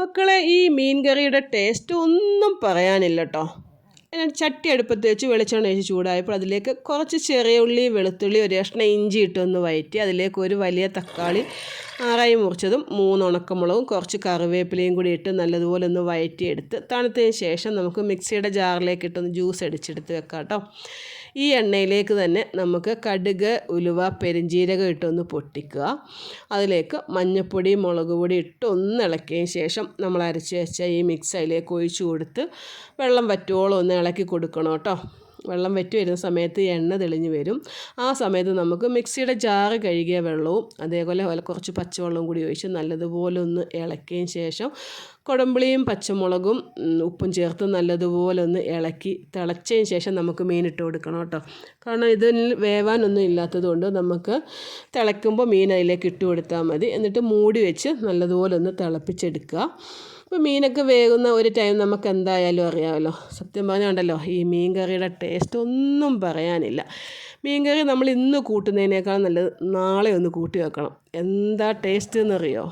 മക്കളെ, ഈ മീൻ കറിയുടെ ടേസ്റ്റ് ഒന്നും പറയാനില്ല കേട്ടോ. ഞാൻ ചട്ടി അടുപ്പത്ത് വെച്ച് വെളിച്ചെണ്ണ ഒഴിച്ച് ചൂടായപ്പോൾ അതിലേക്ക് കുറച്ച് ചെറിയ ഉള്ളി, വെളുത്തുള്ളി, ഒരു കഷ്ണം ഇഞ്ചി ഇട്ടൊന്ന് വഴറ്റി അതിലേക്ക് ഒരു വലിയ തക്കാളി ആറായി മുറിച്ചതും 3 ഉണക്കമുളകും കുറച്ച് കറിവേപ്പിലയും കൂടി ഇട്ട് നല്ലതുപോലെ ഒന്ന് വഴറ്റിയെടുത്ത് തണുത്തതിന് ശേഷം നമുക്ക് മിക്സിയുടെ ജാറിലേക്ക് ഇട്ടൊന്ന് ജ്യൂസ് അടിച്ചെടുത്ത് വെക്കാം കേട്ടോ. ഈ എണ്ണയിലേക്ക് തന്നെ നമുക്ക് കടുക്, ഉലുവ, പെരുംജീരകം ഇട്ടൊന്ന് പൊട്ടിക്കുക. അതിലേക്ക് മഞ്ഞൾപ്പൊടി, മുളക് പൊടി ഇട്ട് ഒന്ന് ഇളക്കിയതിന് ശേഷം നമ്മൾ അരച്ച് വെച്ച ഈ മിക്സ് അതിലേക്ക് ഒഴിച്ച് കൊടുത്ത് വെള്ളം വറ്റുവോളം ഒന്ന് ഇളക്കി കൊടുക്കണം കേട്ടോ. വെള്ളം വറ്റി വരുന്ന സമയത്ത് എണ്ണ തെളിഞ്ഞ് വരും. ആ സമയത്ത് നമുക്ക് മിക്സിയുടെ ജാറ് കഴുകിയ വെള്ളവും അതേപോലെ കുറച്ച് പച്ചവെള്ളവും കൂടി ഒഴിച്ച് നല്ലതുപോലെ ഒന്ന് ഇളക്കിയതിന് ശേഷം കുടംപുളിയും പച്ചമുളകും ഉപ്പും ചേർത്ത് നല്ലതുപോലെ ഒന്ന് ഇളക്കി തിളച്ചതിന് ശേഷം നമുക്ക് മീനിട്ട് കൊടുക്കണം കേട്ടോ. കാരണം ഇതിൽ വേവാനൊന്നും ഇല്ലാത്തത് കൊണ്ട് നമുക്ക് തിളയ്ക്കുമ്പോൾ മീൻ അതിലേക്ക് ഇട്ട് കൊടുത്താൽ മതി. എന്നിട്ട് മൂടി വെച്ച് നല്ലതുപോലെ ഒന്ന് തിളപ്പിച്ചെടുക്കുക. ഇപ്പോൾ മീനൊക്കെ വേകുന്ന ഒരു ടൈം നമുക്ക് എന്തായാലും അറിയാമല്ലോ. സത്യം പറഞ്ഞുകൊണ്ടല്ലോ, ഈ മീൻ കറിയുടെ ടേസ്റ്റ് ഒന്നും പറയാനില്ല. മീൻ കറി നമ്മൾ ഇന്ന് കൂട്ടുന്നതിനേക്കാൾ നല്ലത് നാളെ ഒന്ന് കൂട്ടി വെക്കണം. എന്താ ടേസ്റ്റ് എന്നറിയോ?